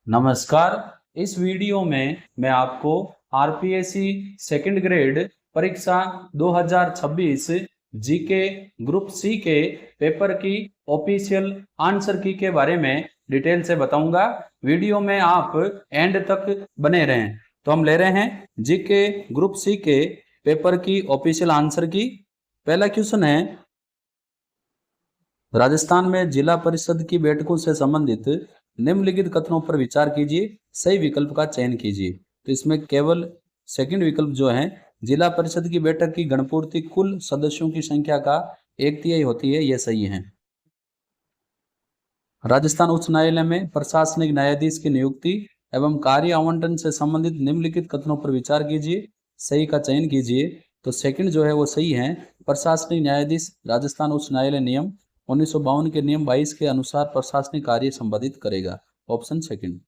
नमस्कार। इस वीडियो में मैं आपको आरपीएससी सेकंड ग्रेड परीक्षा 2026 जीके ग्रुप सी के पेपर की ऑफिशियल आंसर की के बारे में डिटेल से बताऊंगा। वीडियो में आप एंड तक बने रहें। तो हम ले रहे हैं जीके ग्रुप सी के पेपर की ऑफिशियल आंसर की। पहला क्वेश्चन है, राजस्थान में जिला परिषद की बैठकों से संबंधित निम्नलिखित कथनों पर विचार कीजिए, सही विकल्प का चयन कीजिए। तो इसमें केवल सेकंड विकल्प जो है, जिला परिषद की बैठक की गणपूर्ति कुल सदस्यों की संख्या का 1/3 होती है, यह सही है। राजस्थान उच्च न्यायालय में प्रशासनिक न्यायाधीश की नियुक्ति एवं कार्य आवंटन से संबंधित निम्नलिखित कथनों पर विचार कीजिए, सही का चयन कीजिए। तो सेकंड जो है वो सही है। प्रशासनिक न्यायाधीश राजस्थान उच्च न्यायालय नियम 1952 के नियम 22 के अनुसार प्रशासनिक कार्य संपादित करेगा। Option second.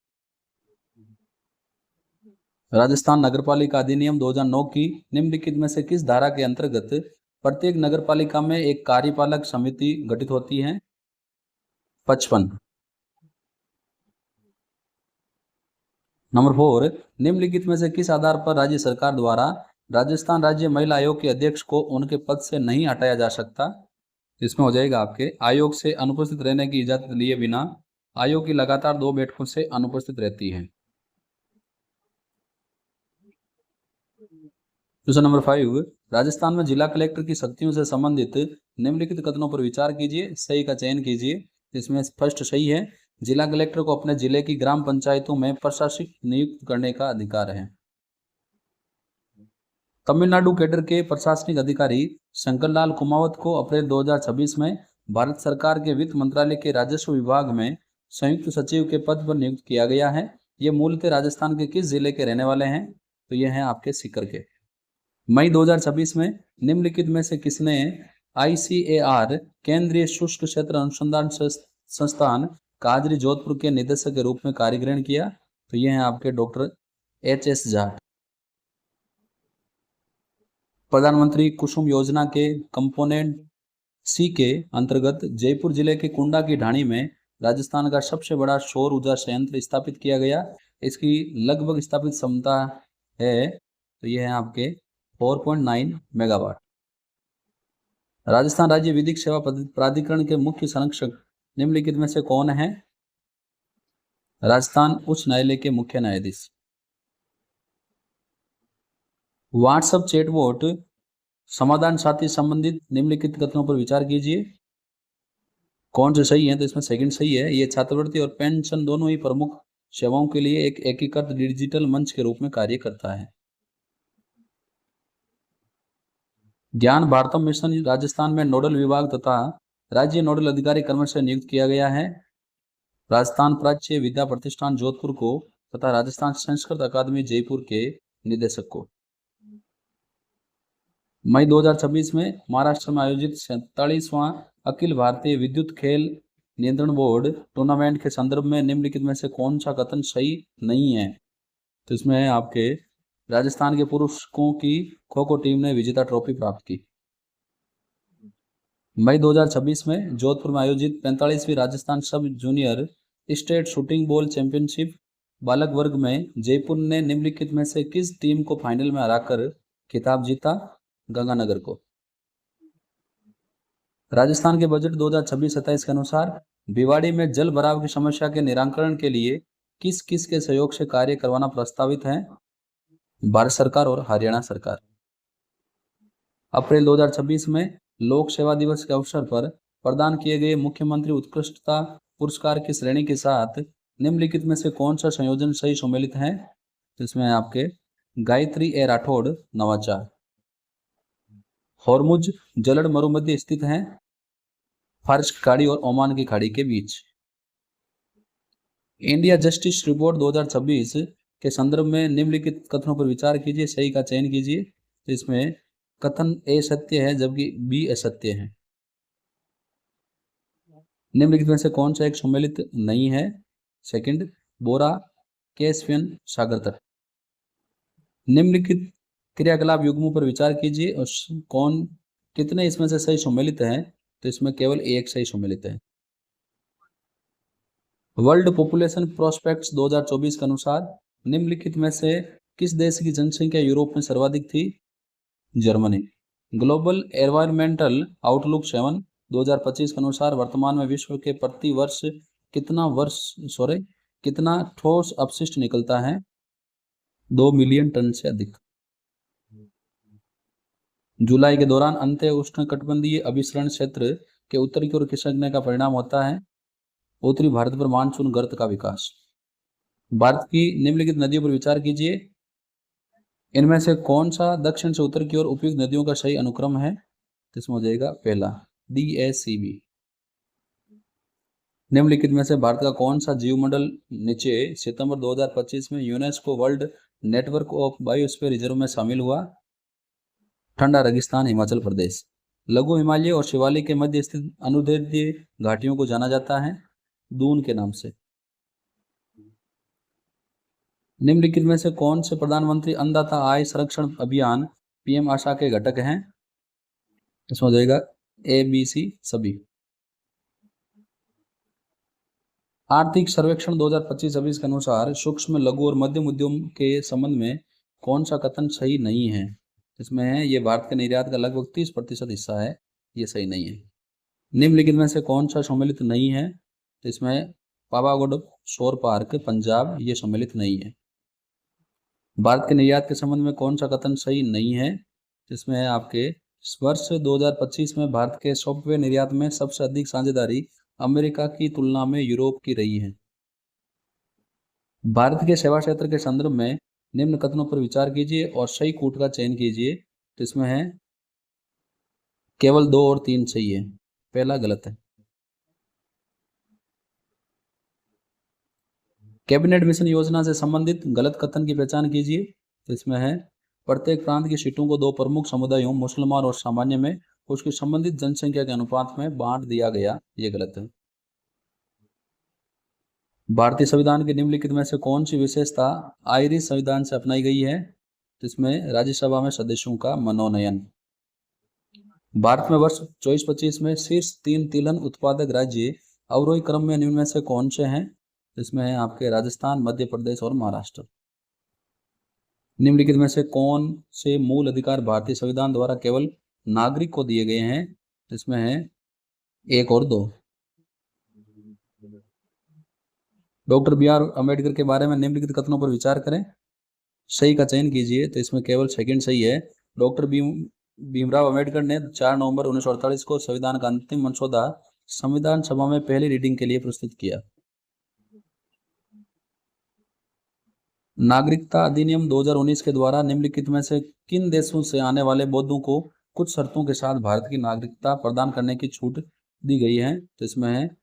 राजस्थान नगरपालिका अधिनियम 2009 की निम्नलिखित में से किस धारा के अंतर्गत प्रत्येक नगरपालिका में एक कार्यपालक समिति गठित होती है? 55। नंबर 4, निम्नलिखित में से किस आधार पर राज्य सरकार द्वारा राजस्थान राज्य महिला आयोग के अध्यक्ष को उनके पद से नहीं हटाया जा सकता? इसमें हो जाएगा आपके आयोग से अनुपस्थित रहने की इजाजत लिए बिना आयोग की लगातार 2 बैठकों से अनुपस्थित रहती है। क्वेश्चन नंबर 5, राजस्थान में जिला कलेक्टर की शक्तियों से संबंधित निम्नलिखित कथनों पर विचार कीजिए, सही का चयन कीजिए। इसमें फर्स्ट सही है, जिला कलेक्टर को अपने जिले की ग्राम पंचायतों में प्रशासक नियुक्त करने का अधिकार है। तमिलनाडु कैडर के प्रशासनिक अधिकारी शंकरलाल कुमावत को अप्रैल 2026 में भारत सरकार के वित्त मंत्रालय के राजस्व विभाग में संयुक्त सचिव के पद पर नियुक्त किया गया है। ये मूलतः राजस्थान के किस जिले के रहने वाले हैं? तो ये हैं आपके सीकर के। मई 2026 में निम्नलिखित में से किसने ICAR केंद्रीय शुष्क क्षेत्र अनुसंधान संस्थान काजरी जोधपुर के निदेशक के रूप में कार्य ग्रहण किया? तो ये हैं आपके डॉक्टर HS जाट। प्रधानमंत्री कुसुम योजना के कंपोनेंट सी के अंतर्गत जयपुर जिले के कुंडा की ढाणी में राजस्थान का सबसे बड़ा सौर ऊर्जा संयंत्र स्थापित किया गया। इसकी लगभग स्थापित क्षमता है, तो ये है आपके 4.9 मेगावाट। राजस्थान राज्य विधिक सेवा प्राधिकरण के मुख्य संरक्षक निम्नलिखित में से कौन है? राजस्थान उच्च न्यायालय के मुख्य न्यायाधीश। व्हाट्सएप चैटबॉट समाधान साथी संबंधित निम्नलिखित कथनों पर विचार कीजिए, कौन से सही है? तो इसमें सेकंड सही है। ये छात्रवृत्ति और पेंशन दोनों ही प्रमुख सेवाओं के लिए एक एकीकृत डिजिटल मंच के रूप में कार्य करता है। ज्ञान भारतम मिशन राजस्थान में नोडल विभाग तथा राज्य नोडल अधिकारी क्रमशः नियुक्त किया गया है। राजस्थान प्राच्य विद्या प्रतिष्ठान जोधपुर को तथा राजस्थान संस्कृत अकादमी जयपुर के निदेशक को। मई 2026 में महाराष्ट्र में आयोजित 47वां अखिल भारतीय विद्युत खेल नियंत्रण बोर्ड टूर्नामेंट के संदर्भ में निम्नलिखित में से कौन सा कथन सही नहीं है? तो इसमें है आपके राजस्थान के पुरुषों की खो खो टीम ने विजेता ट्रॉफी प्राप्त की। मई 2026 में जोधपुर में आयोजित 45वीं Rajasthan sub junior state shooting ball championship बालक वर्ग में जयपुर ने निम्नलिखित में से किस टीम को फाइनल में हराकर खिताब जीता? गंगानगर को। राजस्थान के बजट 2026-27 के अनुसार भिवाड़ी में जल भराव की समस्या के निराकरण के लिए किस किस के सहयोग से कार्य करवाना प्रस्तावित है? भारत सरकार और हरियाणा सरकार। अप्रैल 2026 में लोक सेवा दिवस के अवसर पर प्रदान किए गए मुख्यमंत्री उत्कृष्टता पुरस्कार की श्रेणी के साथ निम्नलिखित में से कौन सा संयोजन सही सम्मिलित है? तो इसमें आपके गायत्री ए राठौड़ नवाचार। हॉर्मुज जलड मरुमध्य स्थित है फारस की खाड़ी और ओमान की खाड़ी के बीच। इंडिया जस्टिस रिपोर्ट 2026 के संदर्भ में निम्नलिखित कथनों पर विचार कीजिए, सही का चयन कीजिए। तो इसमें कथन ए सत्य है जबकि बी असत्य है। निम्नलिखित में से कौन सा एक सम्मिलित नहीं है? सेकंड, बोरा कैस्पियन सागर तट। निम्नलिखित क्रियाकलाप युग्मों पर विचार कीजिए और कौन कितने इसमें से सही सम्मिलित है? तो इसमें केवल एक सही सम्मिलित है। वर्ल्ड पॉपुलेशन प्रोस्पेक्ट्स 2024 के अनुसार निम्नलिखित में से किस देश की जनसंख्या यूरोप में सर्वाधिक थी? जर्मनी। ग्लोबल एनवायरमेंटल आउटलुक 7 2025 के अनुसार वर्तमान में विश्व के प्रति वर्ष कितना ठोस अपशिष्ट निकलता है? 2 मिलियन टन से अधिक। जुलाई के दौरान अंत्य उष्णकटिबंधीय अभिसरण क्षेत्र के उत्तर की ओर खिसकने का परिणाम होता है उत्तरी भारत पर मानसून गर्त का विकास। भारत की निम्नलिखित नदियों पर विचार कीजिए, इनमें से कौन सा दक्षिण से उत्तर की ओर उपयुक्त नदियों का सही अनुक्रम है? इसमें हो जाएगा पहला DACB। निम्नलिखित में से भारत का कौन सा जीवमंडल नीचे सितंबर 2025 में UNESCO world network of biosphere reserve में शामिल हुआ? ठंडा रेगिस्तान हिमाचल प्रदेश। लघु हिमालय और शिवालिक के मध्य स्थित अनुदैर्ध्य घाटियों को जाना जाता है दून के नाम से। निम्नलिखित में से कौन से प्रधानमंत्री अन्नदाता आय संरक्षण अभियान PM आशा के घटक हैं? इसमें हो जाएगा ABC सभी। आर्थिक सर्वेक्षण 2025-26 के अनुसार सूक्ष्म लघु और मध्यम उद्यम के संबंध में कौन सा कथन सही नहीं है? इसमें है ये भारत के निर्यात का लगभग 30% हिस्सा है, ये सही नहीं है। निम्नलिखित में से कौन सा सम्मिलित नहीं है? इसमें पावागढ़ सौर पार्क पंजाब, ये सम्मिलित नहीं है। भारत के निर्यात के संबंध में कौन सा कथन सही नहीं है? इसमें है आपके वर्ष 2025 में भारत के सॉफ्टवेयर निर्यात में सबसे अधिक साझेदारी अमेरिका की तुलना में यूरोप की रही है। भारत के सेवा क्षेत्र के संदर्भ में निम्न कथनों पर विचार कीजिए और सही कूट का चयन कीजिए। तो इसमें है केवल 2 और 3 सही है, पहला गलत है। कैबिनेट मिशन योजना से संबंधित गलत कथन की पहचान कीजिए। तो इसमें है प्रत्येक प्रांत की सीटों को 2 प्रमुख समुदायों मुसलमान और सामान्य में उसकी संबंधित जनसंख्या के अनुपात में बांट दिया गया, ये गलत है। भारतीय संविधान के निम्नलिखित में से कौन सी विशेषता आयरिश संविधान से अपनाई गई है? तो इसमें राज्यसभा में सदस्यों का मनोनयन। भारत में वर्ष 24-25 में शीर्ष 3 तिलहन उत्पादक राज्य अवरोही क्रम में निम्न में से कौन से हैं? इसमें है आपके राजस्थान, मध्य प्रदेश और महाराष्ट्र। निम्नलिखित में से कौन से मूल अधिकार भारतीय संविधान द्वारा केवल नागरिक को दिए गए हैं? इसमें है 1 और 2। डॉक्टर BR अम्बेडकर के बारे में निम्नलिखित कथनों पर विचार करें, सही का चयन कीजिए। तो इसमें केवल सेकंड सही है। डॉक्टर भीमराव अम्बेडकर ने 4 नवंबर 1948 को संविधान का अंतिम मसौदा संविधान सभा में पहली रीडिंग के लिए प्रस्तुत किया। नागरिकता अधिनियम 2019 के द्वारा निम्नलिखित में से किन देशों से आने वाले बौद्धों को कुछ शर्तों के साथ भारत की नागरिकता प्रदान करने की छूट दी गई है? तो इसमें है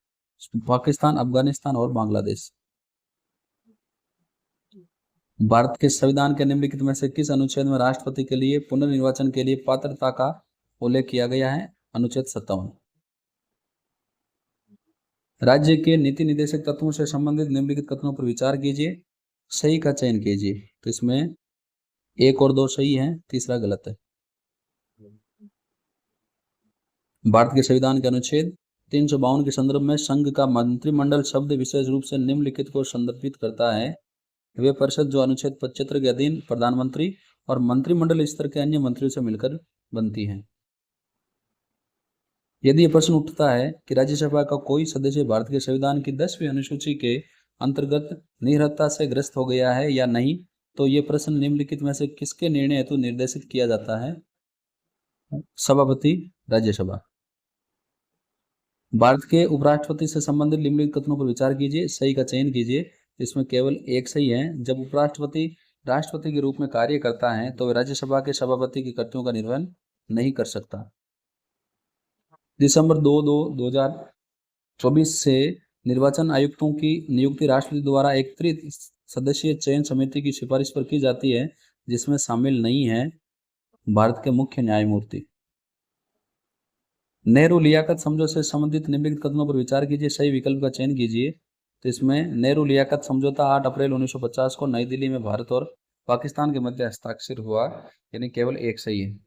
पाकिस्तान, अफगानिस्तान और बांग्लादेश। भारत के संविधान के निम्नलिखित में से किस अनुच्छेद में राष्ट्रपति के लिए पुनर्निर्वाचन के लिए पात्रता का उल्लेख किया गया है? अनुच्छेद 57। राज्य के नीति निर्देशक तत्वों से संबंधित निम्नलिखित कथनों पर विचार कीजिए, सही का चयन कीजिए। तो इसमें 1 और 2 सही है, तीसरा गलत है। भारत के संविधान के अनुच्छेद 352 के संदर्भ में संघ का मंत्रिमंडल शब्द विशेष रूप से निम्नलिखित को संदर्भित करता है। वे परिषद जो अनुच्छेद 75 के अधीन प्रधानमंत्री और मंत्रिमंडल स्तर के अन्य मंत्रियों से मिलकर बनती है। यदि यह प्रश्न उठता है कि राज्यसभा का कोई सदस्य भारत के संविधान की 10वीं अनुसूची के अंतर्गत निरर्हता से ग्रस्त हो गया है या नहीं, तो ये प्रश्न निम्नलिखित में से किसके निर्णय हेतु निर्देशित किया जाता है? सभापति राज्यसभा। भारत के उपराष्ट्रपति से संबंधित निम्नलिखित कथनों पर विचार कीजिए, सही का चयन कीजिए। इसमें केवल 1 सही है। जब उपराष्ट्रपति राष्ट्रपति के रूप में कार्य करता है तो वह राज्यसभा के सभापति के कर्तव्यों का निर्वहन नहीं कर सकता। दिसंबर 2024 से निर्वाचन आयुक्तों की नियुक्ति राष्ट्रपति द्वारा एक त्रिसदस्यीय चयन समिति की सिफारिश पर की जाती है, जिसमें शामिल नहीं है भारत के मुख्य न्यायमूर्ति। नेहरू लियाकत समझौते से संबंधित निम्नलिखित कथनों पर विचार कीजिए, सही विकल्प का चयन कीजिए। तो इसमें नेहरू लियाकत समझौता 8 अप्रैल 1950 को नई दिल्ली में भारत और पाकिस्तान के मध्य हस्ताक्षर हुआ, यानी केवल 1 सही है।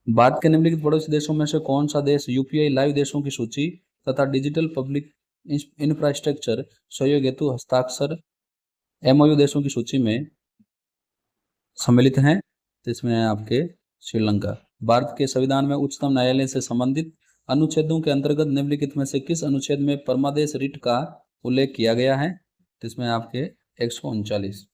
भारत के निम्नलिखित पड़ोसी देशों में से कौन सा देश UPI लाइव देशों की सूची तथा डिजिटल पब्लिक इंफ्रास्ट्रक्चर सहयोग हेतु हस्ताक्षर एमओयू देशों की सूची में सम्मिलित हैं। तो इसमें है आपके श्रीलंका। भारत के संविधान में उच्चतम न्यायालय से संबंधित अनुच्छेदों के अंतर्गत निम्नलिखित में से किस अनुच्छेद में परमादेश रिट का उल्लेख किया गया है? तो इसमें आपके 139।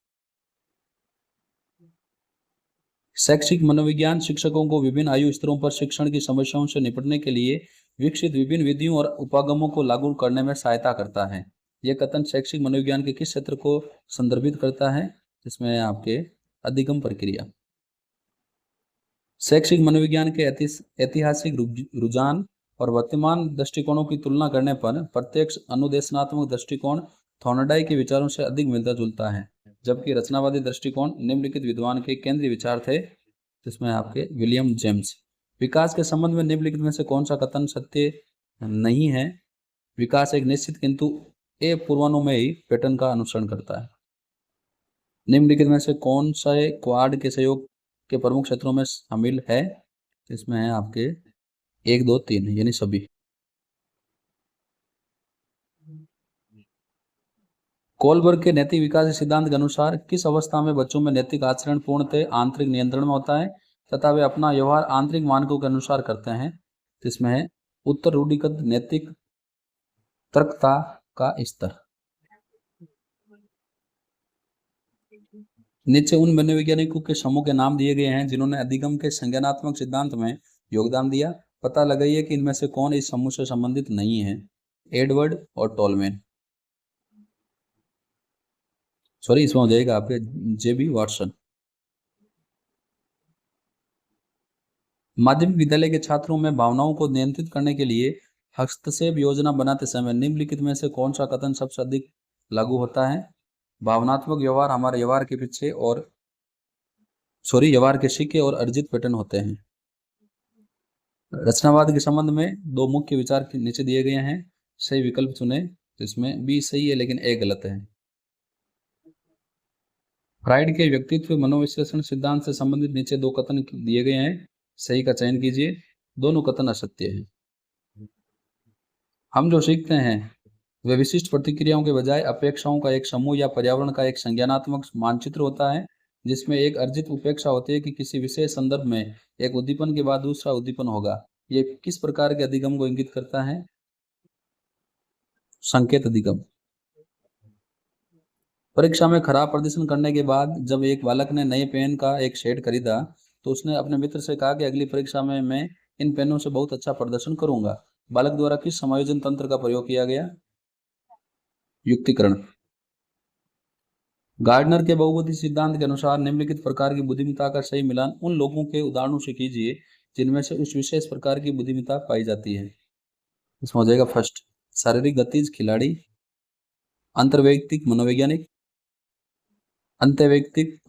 शैक्षिक मनोविज्ञान शिक्षकों को विभिन्न आयु स्तरों पर शिक्षण की समस्याओं से निपटने के लिए विकसित विभिन्न विधियों और उपागमों को लागू करने में सहायता करता है। यह कथन शैक्षिक मनोविज्ञान के किस क्षेत्र को संदर्भित करता है? इसमें आपके अधिगम प्रक्रिया। शैक्षिक मनोविज्ञान के ऐतिहासिक रुझान और वर्तमान दृष्टिकोणों की तुलना करने पर प्रत्यक्ष अनुदेशनात्मक दृष्टिकोण थॉर्नडाई के विचारों से अधिक मिलता जुलता है, जबकि रचनावादी दृष्टिकोण निम्नलिखित विद्वान के केंद्रीय विचार थे। जिसमें आपके विलियम जेम्स। विकास के संबंध में निम्नलिखित में से कौन सा कथन सत्य नहीं है? विकास एक निश्चित किंतु अपूर्वानुमेयी पैटर्न का अनुसरण करता है। निम्नलिखित में से कौन सा क्वाड के सहयोग के प्रमुख क्षेत्रों में शामिल है? इसमें है आपके 1, 2, 3 यानी सभी। कोलबर्ग के नैतिक विकास सिद्धांत के अनुसार किस अवस्था में बच्चों में नैतिक आचरण पूर्णतः आंतरिक नियंत्रण में होता है तथा वे अपना व्यवहार आंतरिक मानकों के अनुसार करते हैं? इसमें है उत्तर रूढ़िगत नैतिक तर्कता का स्तर। नीचे उन मनोवैज्ञानिकों के समूह के नाम दिए गए हैं जिन्होंने अधिगम के संज्ञानात्मक सिद्धांत में योगदान दिया। पता लगाइए कि इनमें से कौन इस समूह से संबंधित नहीं है। एडवर्ड और टोलमैन। सॉरी, इसमें हो जाएगा आपके जेबी वाटसन। माध्यमिक विद्यालय के छात्रों में भावनाओं को नियंत्रित करने के लिए हस्तक्षेप योजना बनाते समय निम्नलिखित में से कौन सा कथन सबसे अधिक लागू होता है? भावनात्मक व्यवहार हमारे व्यवहार के पीछे और व्यवहार के सीखे और अर्जित पैटर्न होते हैं। रचनावाद के संबंध में दो मुख्य विचार नीचे दिए गए हैं, सही विकल्प चुने। तो इसमें बी सही है लेकिन ए गलत है। फ्राइड के व्यक्तित्व मनोविश्लेषण सिद्धांत से संबंधित नीचे दो कथन दिए गए हैं, सही का चयन कीजिए। दोनों कथन असत्य है। हम जो सीखते हैं वे विशिष्ट प्रतिक्रियाओं के बजाय अपेक्षाओं का एक समूह या पर्यावरण का एक संज्ञानात्मक मानचित्र होता है, जिसमें एक अर्जित उपेक्षा होती है कि किसी विशेष संदर्भ में एक उद्दीपन के बाद दूसरा उद्दीपन होगा। ये किस प्रकार के अधिगम को इंगित करता है? संकेत अधिगम। परीक्षा में खराब प्रदर्शन करने के बाद जब एक बालक ने नए पेन का एक सेट खरीदा तो उसने अपने मित्र से कहा कि अगली परीक्षा में मैं इन पेनों से बहुत अच्छा प्रदर्शन करूंगा। बालक द्वारा किस समायोजन तंत्र का प्रयोग किया गया? युक्तिकरण। गार्डनर के बहुपदी सिद्धांत के अनुसार निम्नलिखित प्रकार की बुद्धिमत्ता का सही मिलान उन लोगों के उदाहरणों से कीजिए जिनमें से उस विशेष प्रकार की बुद्धिमत्ता पाई जाती है। इसमें हो जाएगा फर्स्ट शारीरिक गतिज खिलाड़ी, अंतर्वैयक्तिक मनोवैज्ञानिक, अंतर्वैयक्तिक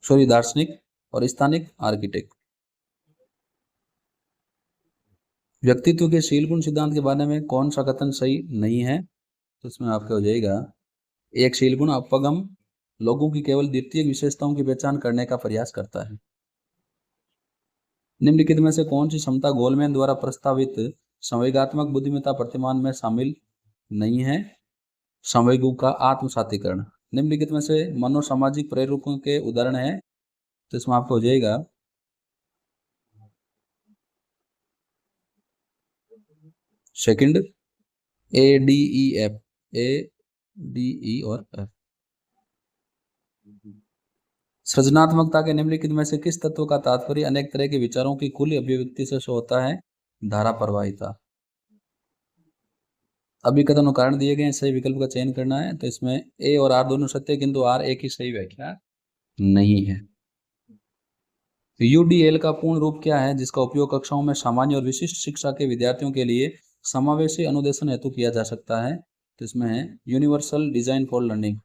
दार्शनिक और स्थानिक आर्किटेक्ट। व्यक्तित्व के शील गुण सिद्धांत के बारे में कौन सा कथन सही नहीं है? तो इसमें आपका हो जाएगा एक शील गुण अपगम लोगों की केवल द्वितीय विशेषताओं की पहचान करने का प्रयास करता है। निम्नलिखित में से कौन सी क्षमता गोलमैन द्वारा प्रस्तावित संवेगात्मक बुद्धिमत्ता प्रतिमान में शामिल नहीं है? संवेगों का आत्मसातीकरण। निम्नलिखित में से मनोसामाजिक प्रेरकों के उदाहरण है। तो इसमें आपको हो जाएगा सेकंड ADEF, ADE और F। सृजनात्मकता के निम्नलिखित में से किस तत्व का तात्पर्य अनेक तरह के विचारों की कुल अभिव्यक्ति से होता है? धारा प्रवाहिता। अभी कथन कारण दिए गए हैं, सही विकल्प का चयन करना है। तो इसमें A और R दोनों सत्य किंतु R एक ही सही व्याख्या नहीं है। UDL का पूर्ण रूप क्या है जिसका उपयोग कक्षाओं में सामान्य और विशिष्ट शिक्षा के विद्यार्थियों के लिए समावेशी अनुदेशन हेतु किया जा सकता है? तो इसमें है यूनिवर्सल डिजाइन फॉर लर्निंग।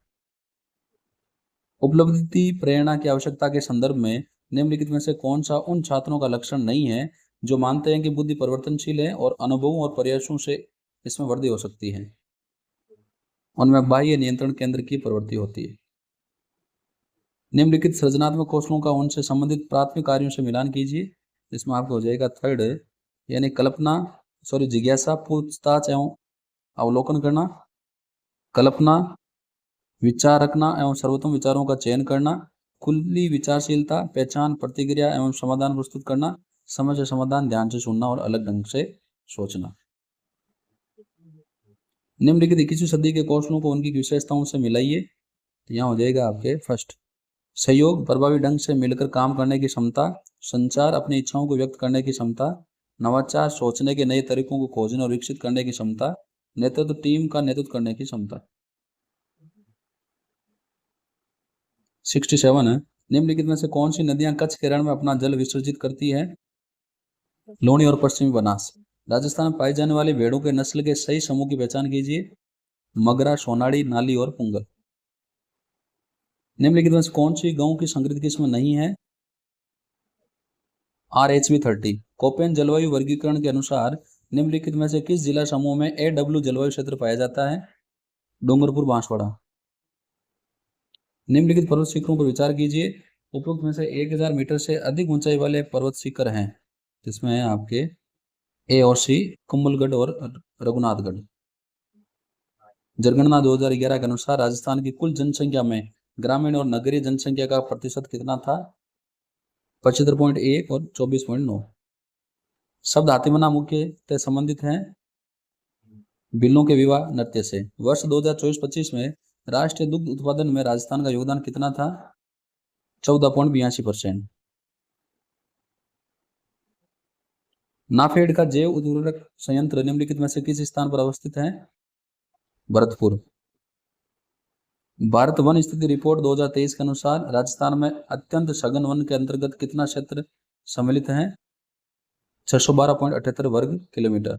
उपलब्धि प्रेरणा की आवश्यकता के संदर्भ में निम्नलिखित में से कौन सा उन छात्रों का लक्षण नहीं है जो मानते हैं कि बुद्धि परिवर्तनशील है और अनुभवों और प्रयासों से इसमें वृद्धि हो सकती है? उनमें बाह्य नियंत्रण केंद्र की प्रवृत्ति होती है। निम्नलिखित सृजनात्मक कौशलों का उनसे संबंधित प्राथमिक कार्यों से मिलान कीजिए। इसमें आपको हो जाएगा थर्ड यानी जिज्ञासा, पूछताछ एवं अवलोकन करना, कल्पना, विचार रखना एवं सर्वोत्तम विचारों का चयन करना, खुली विचारशीलता, पहचान, प्रतिक्रिया एवं समाधान प्रस्तुत करना, समस्या समाधान, ध्यान से सुनना और अलग ढंग से सोचना। निम्नलिखित 21वीं सदी के कौशलों को उनकी विशेषताओं से मिलाइए। तो यहाँ हो जाएगा आपके फर्स्ट, सहयोग, प्रभावी ढंग से मिलकर काम करने की क्षमता, संचार, अपनी इच्छाओं को व्यक्त करने की क्षमता, नवाचार, सोचने के नए तरीकों को खोजने और विकसित करने की क्षमता, नेतृत्व, टीम का नेतृत्व करने की क्षमता। 67 है, निम्नलिखित में से कौन सी नदियां कच्छ के रण में अपना जल विसर्जित करती है? लोनी और पश्चिमी बनास। राजस्थान में पाई जाने वाली भेड़ों के नस्ल के सही समूह की पहचान कीजिए। मगरा, सोनाड़ी, नाली और पुंगल। निम्नलिखित में से कौन सी गेहूं की संकरित किस्म नहीं है? RH30। कोपेन जलवायु वर्गीकरण के अनुसार निम्नलिखित में से किस जिला समूह में AW जलवायु क्षेत्र पाया जाता है? डूंगरपुर, बांसवाड़ा। निम्नलिखित पर्वत शिखरों पर विचार कीजिए। उपरोक्त में से 1000 मीटर से अधिक ऊंचाई वाले पर्वत शिखर हैं, जिसमें है आपके A और C, कुंभलगढ़ और रघुनाथगढ़। जनगणना 2011 के अनुसार राजस्थान की कुल जनसंख्या में ग्रामीण और नगरीय जनसंख्या का प्रतिशत कितना था? 75.1 और 24.9। शब्द हाथीमना मुख्यतः संबंधित हैं बिल्लों के विवाह नृत्य से। वर्ष 2024-25 में राष्ट्रीय दुग्ध उत्पादन में राजस्थान का योगदान कितना था? 14.82%। नाफेड का जैव उर्वरक संयंत्र निम्नलिखित में से किस स्थान पर अवस्थित है? भरतपुर। भारत वन स्थिति रिपोर्ट 2023 के अनुसार राजस्थान में अत्यंत सघन वन के अंतर्गत कितना क्षेत्र सम्मिलित है? 612.78 वर्ग किलोमीटर।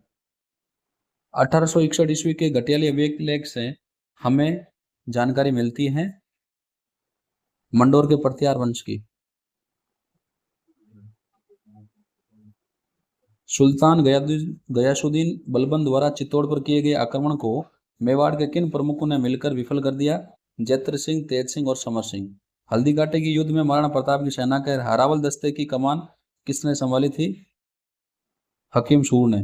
1861 ईस्वी के घटियाली अभिलेख से हमें जानकारी मिलती है मंडोर के प्रत्यार वंश की। सुल्तान गयासुद्दीन बलबन द्वारा चित्तौड़ पर किए गए आक्रमण को मेवाड़ के किन प्रमुखों ने मिलकर विफल कर दिया? जैत्र सिंह, तेज सिंह और समर सिंह। हल्दी घाटी के युद्ध में महाराणा प्रताप की सेना के हारावल दस्ते की कमान किसने संभाली थी? हकीम सूर ने।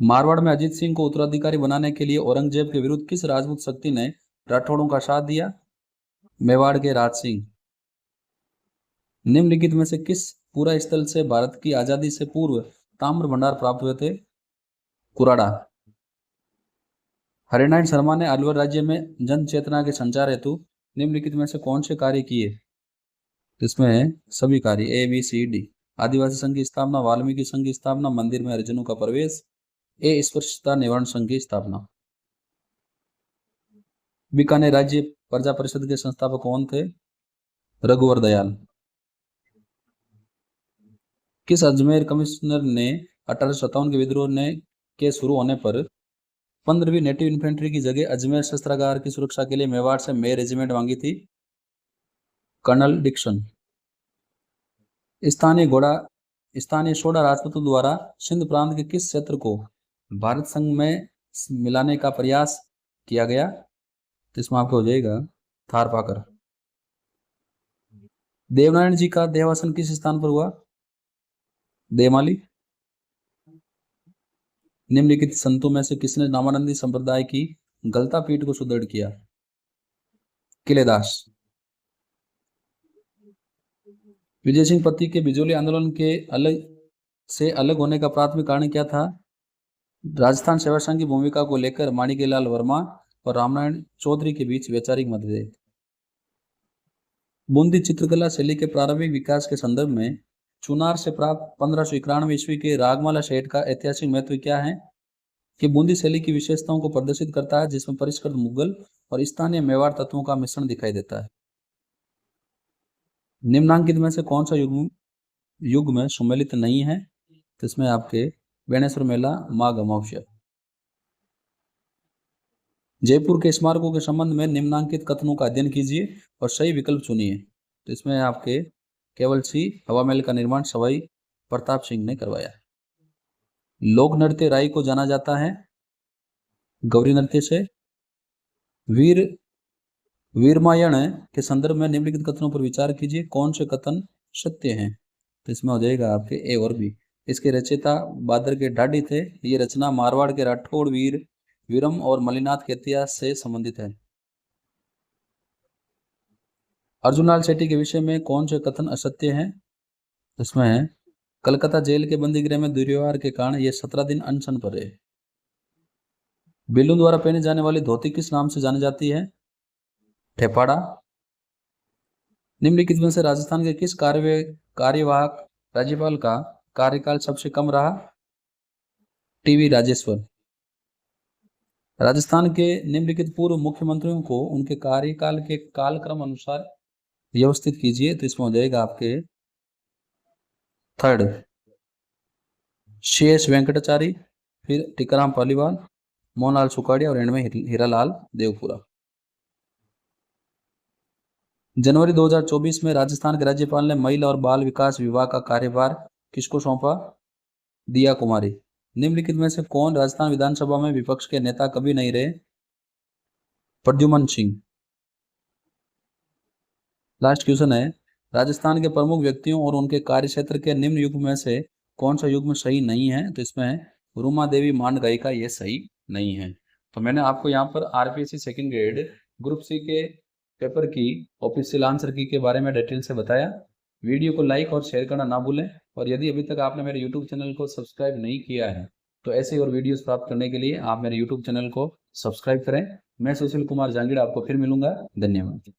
मारवाड़ में अजीत सिंह को उत्तराधिकारी बनाने के लिए औरंगजेब के विरुद्ध किस राजपूत शक्ति ने राठौड़ों का साथ दिया? मेवाड़ के राज सिंह। निम्नलिखित में से किस पूरा स्थल से भारत की आजादी से पूर्व ताम्र भंडार प्राप्त हुए थे? कुराड़ा। हरिनारायण शर्मा ने अलवर राज्य में जन चेतना के संचार हेतु निम्नलिखित में से कौन से कार्य किए? इसमें सभी कार्य ABCD। आदिवासी संघ की स्थापना, वाल्मीकि संघ की स्थापना, मंदिर में हरिजनों का प्रवेश, अस्पृश्यता निवारण संघ की स्थापना। बीकानेर राज्य प्रजा परिषद के संस्थापक कौन थे? रघुवर दयाल। किस अजमेर कमिश्नर ने 1857 के विद्रोह के शुरू होने पर 15वीं नेटिव इन्फेंट्री की जगह अजमेर शस्त्रागार की सुरक्षा के लिए मेवाड़ से मे रेजिमेंट मांगी थी? Colonel Dixon. स्थानीय सोडा राजपूतों द्वारा सिंध प्रांत के किस क्षेत्र को भारत संघ में मिलाने का प्रयास किया गया? इसमें आपको हो जाएगा थार पाकर। देवनारायण जी का देहावसान किस स्थान पर हुआ? देमाली। निम्नलिखित संतों में से किसने नामानंदी संप्रदाय की गलता पीठ को सुदृढ़ किया? किलेदास। विजय सिंह पति के बिजोली आंदोलन के अलग होने का प्राथमिक कारण क्या था? राजस्थान सेवा संघ की भूमिका को लेकर माणिक्यलाल वर्मा और रामनारायण चौधरी के बीच वैचारिक मतभेद। बूंदी चित्रकला शैली के प्रारंभिक विकास के संदर्भ में चुनार से प्राप्त 1591 ईस्वी के रागमाला शेड का ऐतिहासिक महत्व क्या है? कि बूंदी शैली की विशेषताओं को प्रदर्शित करता है, जिसमें परिष्कृत मुगल और स्थानीय मेवाड़ तत्वों का मिश्रण दिखाई देता है। निम्नांकित में से कौन सा युग में सुमेलित नहीं है? तो इसमें आपके बेणेश्वर मेला, माघ अमावस्या। जयपुर के स्मारकों के संबंध में निम्नांकित कथनों का अध्ययन कीजिए और सही विकल्प चुनिए। तो इसमें आपके केवल C, हवा महल का निर्माण सवाई प्रताप सिंह ने करवाया। लोक नृत्य राई को जाना जाता है गौरी नृत्य से। वीरमायण के संदर्भ में निम्नलिखित कथनों पर विचार कीजिए, कौन से कथन सत्य हैं? तो इसमें हो जाएगा आपके A और B। इसके रचयिता बादर के ढाडी थे। ये रचना मारवाड़ के राठौड़ वीरम और मलिनाथ के इतिहास से संबंधित है। अर्जुनलाल शेट्टी के विषय में कौन से कथन असत्य हैं? इसमें है कलकत्ता जेल के बंदी गृह में दुर्व्यवहार के कारण ये 17 दिन अनशन पर रहे। बिल्लू द्वारा पहने जाने वाली धोती किस नाम से जानी जाती है? ठेपाड़ा। निम्नलिखित में से राजस्थान के किस कार्यवाहक राज्यपाल का कार्यकाल सबसे कम रहा? टीवी राजेश्वर। राजस्थान के निम्नलिखित पूर्व मुख्यमंत्रियों को उनके कार्यकाल के कालक्रम अनुसार व्यवस्थित कीजिए। तो इसमें हो जाएगा आपके थर्ड शेष वेंकटाचारी, फिर टीकाराम पालीवाल, मोहनलाल सुखाड़िया और एंड में हीरालाल देवपुरा। जनवरी 2024 में राजस्थान के राज्यपाल ने महिला और बाल विकास विभाग का कार्यभार किसको सौंपा? दिया कुमारी। निम्नलिखित में से कौन राजस्थान विधानसभा में विपक्ष के नेता कभी नहीं रहे? प्रद्युमन सिंह। लास्ट क्वेश्चन है राजस्थान के प्रमुख व्यक्तियों और उनके कार्यक्षेत्र के निम्न युग्म में से कौन सा युग्म सही नहीं है? तो इसमें है रूमा देवी मांड गायिका, ये सही नहीं है। तो मैंने आपको यहाँ पर RPSC second grade group C के पेपर की ऑफिशियल आंसर की के बारे में डिटेल से बताया। वीडियो को लाइक और शेयर करना ना भूलें, और यदि अभी तक आपने मेरे यूट्यूब चैनल को सब्सक्राइब नहीं किया है तो ऐसे और वीडियोस प्राप्त करने के लिए आप मेरे यूट्यूब चैनल को सब्सक्राइब करें। मैं सुशील कुमार जांगीड़ आपको फिर मिलूंगा। धन्यवाद।